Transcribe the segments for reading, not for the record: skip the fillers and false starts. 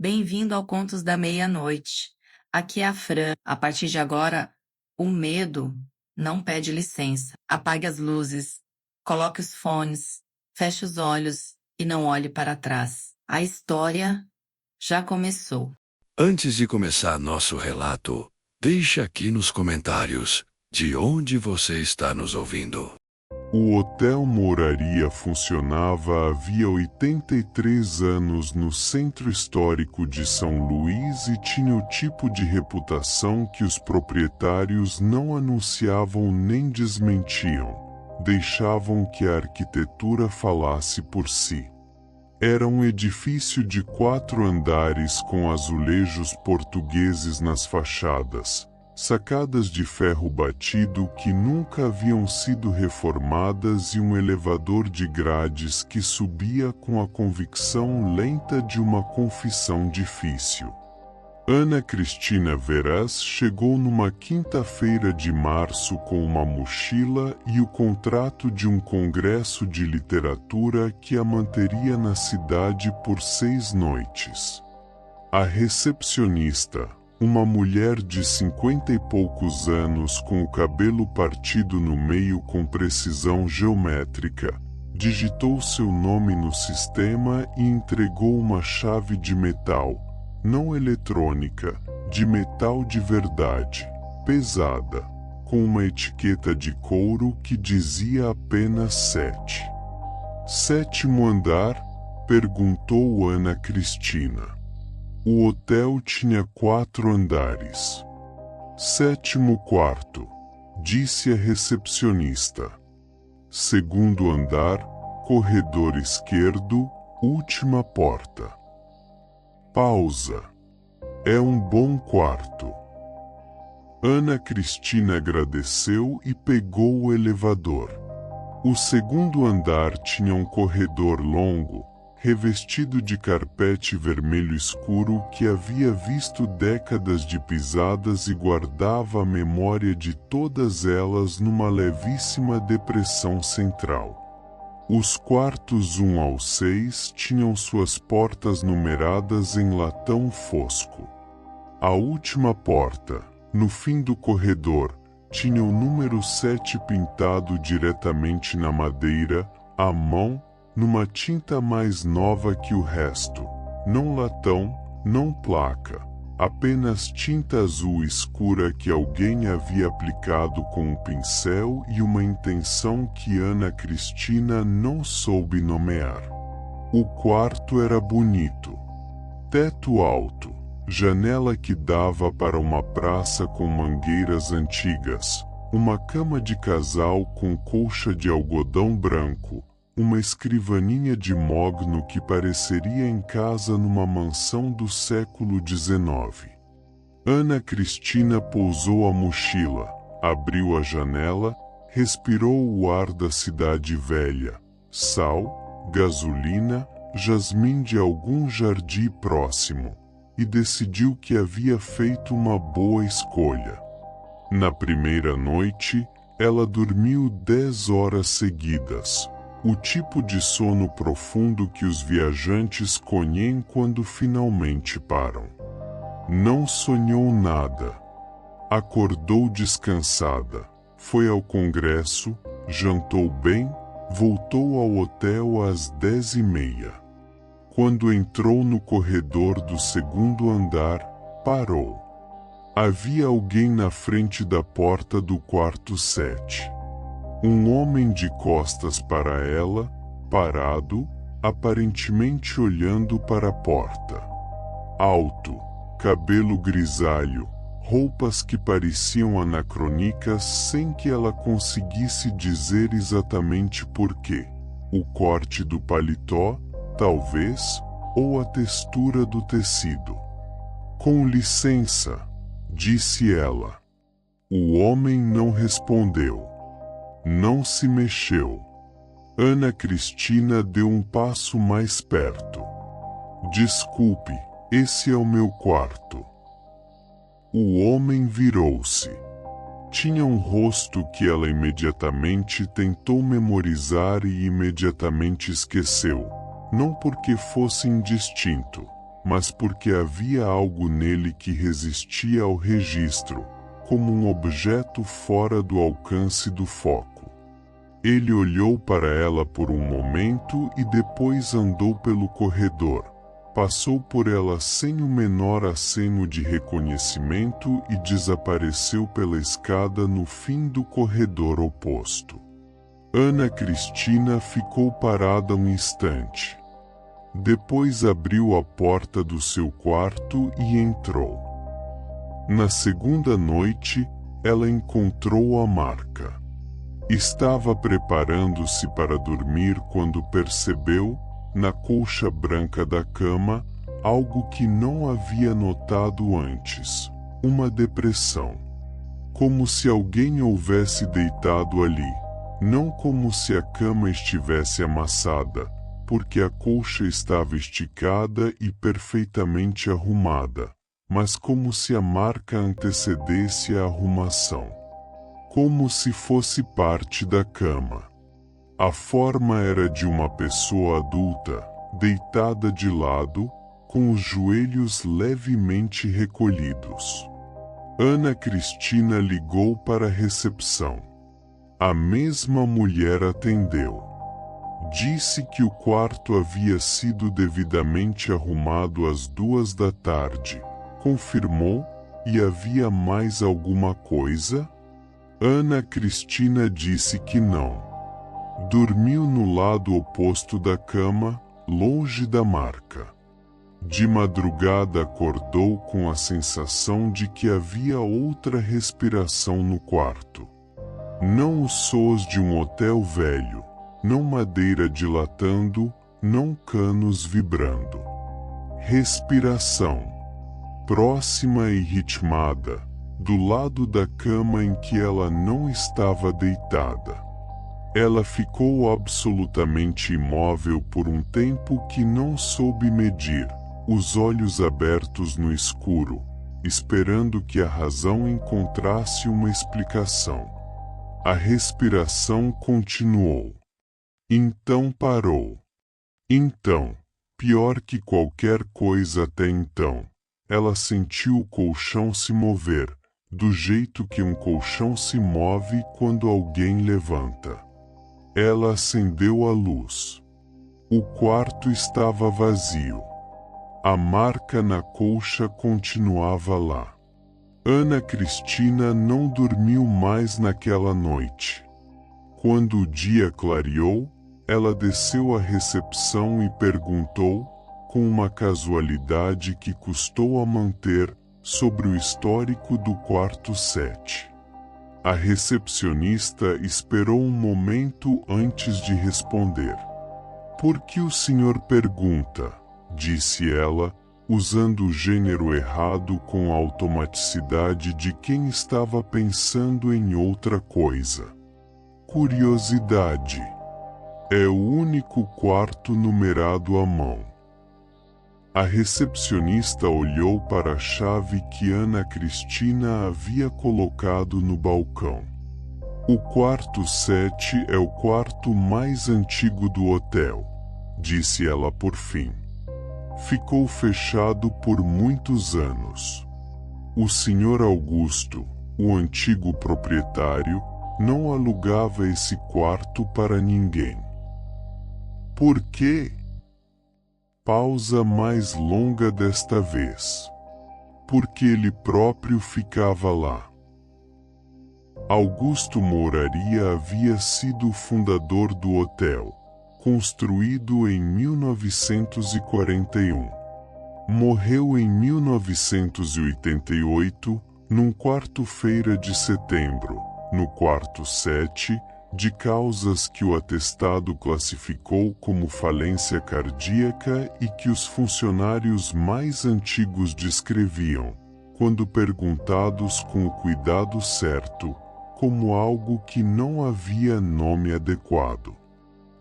Bem-vindo ao Contos da Meia-Noite. Aqui é a Fran. A partir de agora, o medo não pede licença. Apague as luzes, coloque os fones, feche os olhos e não olhe para trás. A história já começou. Antes de começar nosso relato, deixe aqui nos comentários de onde você está nos ouvindo. O Hotel Moraria funcionava havia 83 anos no centro histórico de São Luís e tinha o tipo de reputação que os proprietários não anunciavam nem desmentiam, deixavam que a arquitetura falasse por si. Era um edifício de 4 andares com azulejos portugueses nas fachadas, sacadas de ferro batido que nunca haviam sido reformadas e um elevador de grades que subia com a convicção lenta de uma confissão difícil. Ana Cristina Veras chegou numa quinta-feira de março com uma mochila e o contrato de um congresso de literatura que a manteria na cidade por 6 noites. A recepcionista, uma mulher de 50 e poucos anos com o cabelo partido no meio com precisão geométrica, digitou seu nome no sistema e entregou uma chave de metal, não eletrônica, de metal de verdade, pesada, com uma etiqueta de couro que dizia apenas 7. Sétimo andar? Perguntou Ana Cristina. O hotel tinha 4 andares. Sétimo quarto, disse a recepcionista. Segundo andar, corredor esquerdo, última porta. Pausa. É um bom quarto. Ana Cristina agradeceu e pegou o elevador. O segundo andar tinha um corredor longo, revestido de carpete vermelho escuro que havia visto décadas de pisadas e guardava a memória de todas elas numa levíssima depressão central. Os quartos 1 ao 6 tinham suas portas numeradas em latão fosco. A última porta, no fim do corredor, tinha o número 7 pintado diretamente na madeira, à mão, numa tinta mais nova que o resto. Não latão, não placa, apenas tinta azul escura que alguém havia aplicado com um pincel e uma intenção que Ana Cristina não soube nomear. O quarto era bonito. Teto alto, janela que dava para uma praça com mangueiras antigas, uma cama de casal com colcha de algodão branco, uma escrivaninha de mogno que pareceria em casa numa mansão do século XIX. Ana Cristina pousou a mochila, abriu a janela, respirou o ar da cidade velha, sal, gasolina, jasmim de algum jardim próximo, e decidiu que havia feito uma boa escolha. Na primeira noite, ela dormiu 10 horas seguidas. O tipo de sono profundo que os viajantes conhecem quando finalmente param. Não sonhou nada. Acordou descansada, foi ao congresso, jantou bem, voltou ao hotel às 10h30. Quando entrou no corredor do segundo andar, parou. Havia alguém na frente da porta do quarto 7. Um homem de costas para ela, parado, aparentemente olhando para a porta. Alto, cabelo grisalho, roupas que pareciam anacrônicas sem que ela conseguisse dizer exatamente por quê. O corte do paletó, talvez, ou a textura do tecido. Com licença, disse ela. O homem não respondeu. Não se mexeu. Ana Cristina deu um passo mais perto. Desculpe, esse é o meu quarto. O homem virou-se. Tinha um rosto que ela imediatamente tentou memorizar e imediatamente esqueceu, não porque fosse indistinto, mas porque havia algo nele que resistia ao registro, como um objeto fora do alcance do foco. Ele olhou para ela por um momento e depois andou pelo corredor. Passou por ela sem o menor aceno de reconhecimento e desapareceu pela escada no fim do corredor oposto. Ana Cristina ficou parada um instante. Depois abriu a porta do seu quarto e entrou. Na segunda noite, ela encontrou a marca. Estava preparando-se para dormir quando percebeu, na colcha branca da cama, algo que não havia notado antes: uma depressão. Como se alguém houvesse deitado ali, não como se a cama estivesse amassada, porque a colcha estava esticada e perfeitamente arrumada, mas como se a marca antecedesse a arrumação. Como se fosse parte da cama. A forma era de uma pessoa adulta, deitada de lado, com os joelhos levemente recolhidos. Ana Cristina ligou para a recepção. A mesma mulher atendeu. Disse que o quarto havia sido devidamente arrumado às 2 da tarde. Confirmou, e havia mais alguma coisa? Ana Cristina disse que não. Dormiu no lado oposto da cama, longe da marca. De madrugada acordou com a sensação de que havia outra respiração no quarto. Não os sons de um hotel velho, não madeira dilatando, não canos vibrando. Respiração. Próxima e ritmada, do lado da cama em que ela não estava deitada. Ela ficou absolutamente imóvel por um tempo que não soube medir, os olhos abertos no escuro, esperando que a razão encontrasse uma explicação. A respiração continuou. Então parou. Então, pior que qualquer coisa até então, ela sentiu o colchão se mover, do jeito que um colchão se move quando alguém levanta. Ela acendeu a luz. O quarto estava vazio. A marca na colcha continuava lá. Ana Cristina não dormiu mais naquela noite. Quando o dia clareou, ela desceu à recepção e perguntou, com uma casualidade que custou a manter, sobre o histórico do quarto 7. A recepcionista esperou um momento antes de responder. "Por que o senhor pergunta?", disse ela, usando o gênero errado com a automaticidade de quem estava pensando em outra coisa. "Curiosidade. É o único quarto numerado à mão." A recepcionista olhou para a chave que Ana Cristina havia colocado no balcão. "O quarto 7 é o quarto mais antigo do hotel", disse ela por fim. "Ficou fechado por muitos anos. O Sr. Augusto, o antigo proprietário, não alugava esse quarto para ninguém." "Por quê?" Pausa mais longa desta vez. "Porque ele próprio ficava lá." Augusto Mouraria havia sido o fundador do hotel, construído em 1941. Morreu em 1988, num quarto-feira de setembro, no quarto 7, de causas que o atestado classificou como falência cardíaca e que os funcionários mais antigos descreviam, quando perguntados com o cuidado certo, como algo que não havia nome adequado.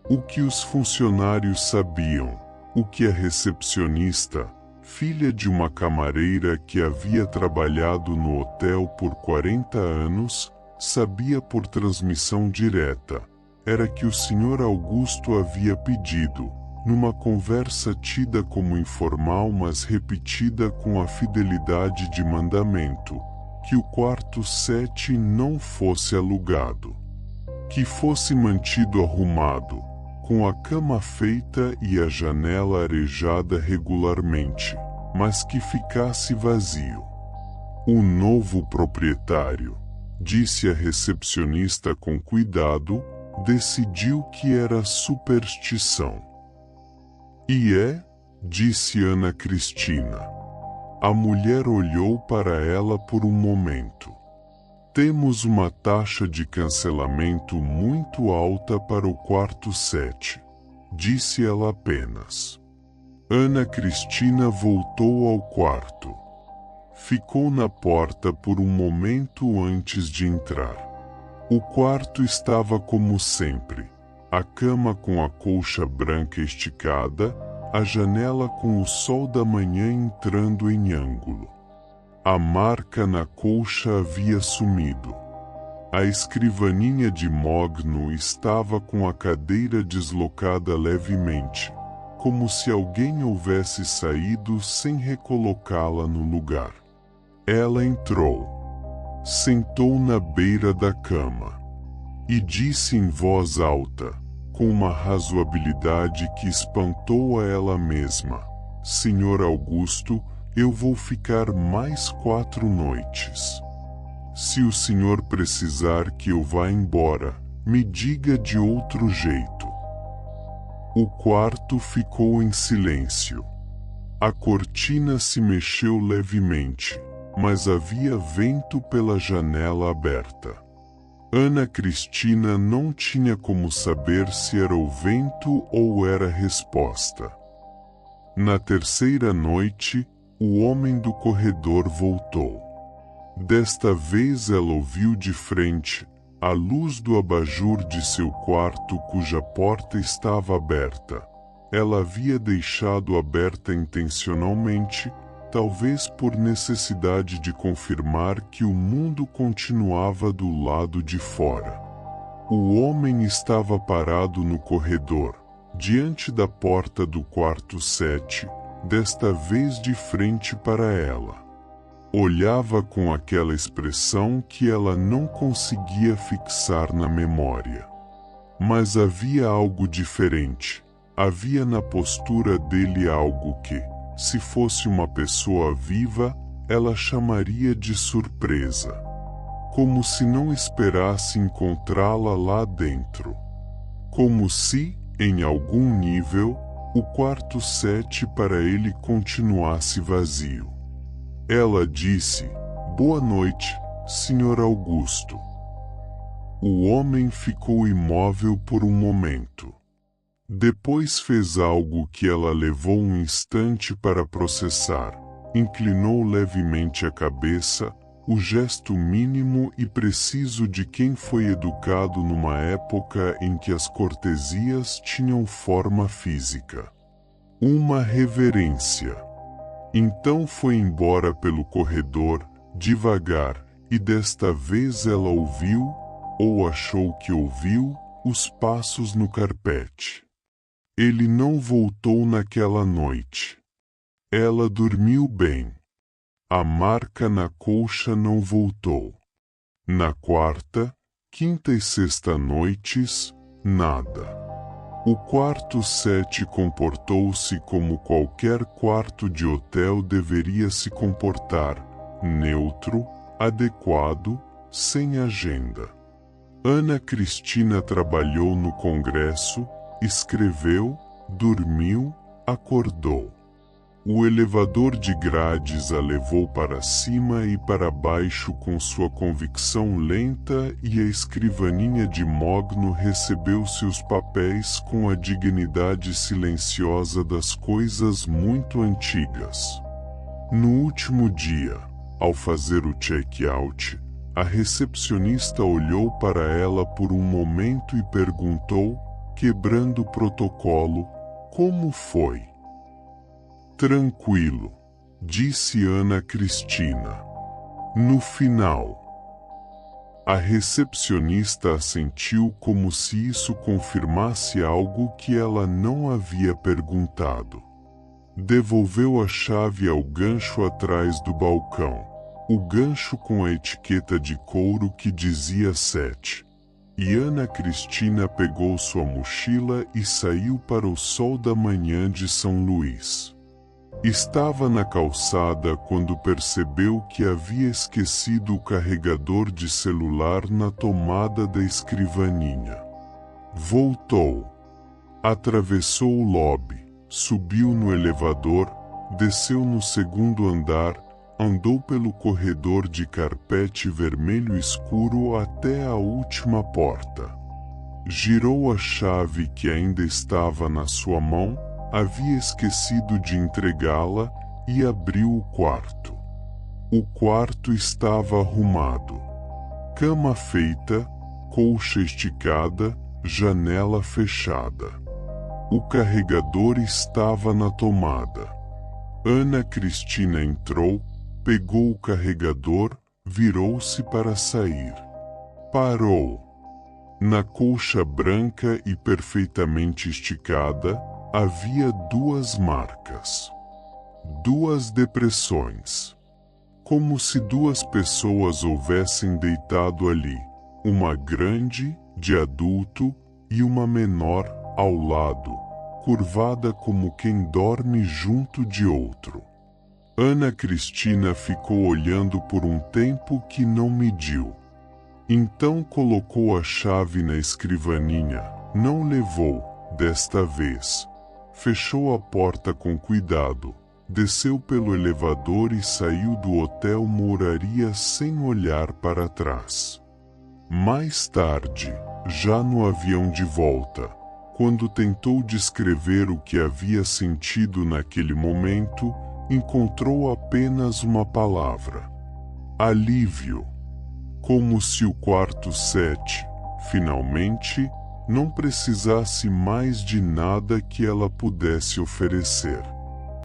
O que os funcionários sabiam, o que a recepcionista, filha de uma camareira que havia trabalhado no hotel por 40 anos, sabia por transmissão direta, era que o Sr. Augusto havia pedido, numa conversa tida como informal mas repetida com a fidelidade de mandamento, que o quarto 7 não fosse alugado. Que fosse mantido arrumado, com a cama feita e a janela arejada regularmente, mas que ficasse vazio. O novo proprietário, disse a recepcionista com cuidado, decidiu que era superstição. E é? Disse Ana Cristina. A mulher olhou para ela por um momento. Temos uma taxa de cancelamento muito alta para o quarto 7, disse ela apenas. Ana Cristina voltou ao quarto. Ficou na porta por um momento antes de entrar. O quarto estava como sempre. A cama com a colcha branca esticada, a janela com o sol da manhã entrando em ângulo. A marca na colcha havia sumido. A escrivaninha de mogno estava com a cadeira deslocada levemente, como se alguém houvesse saído sem recolocá-la no lugar. Ela entrou. Sentou na beira da cama e disse em voz alta, com uma razoabilidade que espantou a ela mesma: Senhor Augusto, eu vou ficar mais 4 noites. Se o senhor precisar que eu vá embora, me diga de outro jeito. O quarto ficou em silêncio. A cortina se mexeu levemente, mas havia vento pela janela aberta. Ana Cristina não tinha como saber se era o vento ou era a resposta. Na terceira noite, o homem do corredor voltou. Desta vez ela ouviu de frente a luz do abajur de seu quarto, cuja porta estava aberta. Ela havia deixado aberta intencionalmente, talvez por necessidade de confirmar que o mundo continuava do lado de fora. O homem estava parado no corredor, diante da porta do quarto 7, desta vez de frente para ela. Olhava com aquela expressão que ela não conseguia fixar na memória. Mas havia algo diferente. Havia na postura dele algo que, se fosse uma pessoa viva, ela chamaria de surpresa. Como se não esperasse encontrá-la lá dentro. Como se, em algum nível, o quarto 7 para ele continuasse vazio. Ela disse: Boa noite, Sr. Augusto. O homem ficou imóvel por um momento. Depois fez algo que ela levou um instante para processar. Inclinou levemente a cabeça, o gesto mínimo e preciso de quem foi educado numa época em que as cortesias tinham forma física. Uma reverência. Então foi embora pelo corredor, devagar, e desta vez ela ouviu, ou achou que ouviu, os passos no carpete. Ele não voltou naquela noite. Ela dormiu bem. A marca na colcha não voltou. Na quarta, quinta e sexta noites, nada. O quarto 7 comportou-se como qualquer quarto de hotel deveria se comportar, neutro, adequado, sem agenda. Ana Cristina trabalhou no Congresso, escreveu, dormiu, acordou. O elevador de grades a levou para cima e para baixo com sua convicção lenta e a escrivaninha de mogno recebeu seus papéis com a dignidade silenciosa das coisas muito antigas. No último dia, ao fazer o check-out, a recepcionista olhou para ela por um momento e perguntou, quebrando o protocolo, como foi? Tranquilo, disse Ana Cristina. No final. A recepcionista assentiu como se isso confirmasse algo que ela não havia perguntado. Devolveu a chave ao gancho atrás do balcão. O gancho com a etiqueta de couro que dizia 7. E Ana Cristina pegou sua mochila e saiu para o sol da manhã de São Luís. Estava na calçada quando percebeu que havia esquecido o carregador de celular na tomada da escrivaninha. Voltou. Atravessou o lobby, subiu no elevador, desceu no segundo andar, andou pelo corredor de carpete vermelho escuro até a última porta. Girou a chave que ainda estava na sua mão, havia esquecido de entregá-la e abriu o quarto. O quarto estava arrumado. Cama feita, colcha esticada, janela fechada. O carregador estava na tomada. Ana Cristina entrou, pegou o carregador, virou-se para sair. Parou. Na colcha branca e perfeitamente esticada, havia 2 marcas. 2 depressões. Como se 2 pessoas houvessem deitado ali, uma grande, de adulto, e uma menor, ao lado, curvada como quem dorme junto de outro. Ana Cristina ficou olhando por um tempo que não mediu. Então colocou a chave na escrivaninha, não levou, desta vez. Fechou a porta com cuidado, desceu pelo elevador e saiu do Hotel Moraria sem olhar para trás. Mais tarde, já no avião de volta, quando tentou descrever o que havia sentido naquele momento, encontrou apenas uma palavra: alívio. Como se o quarto 7, finalmente, não precisasse mais de nada que ela pudesse oferecer.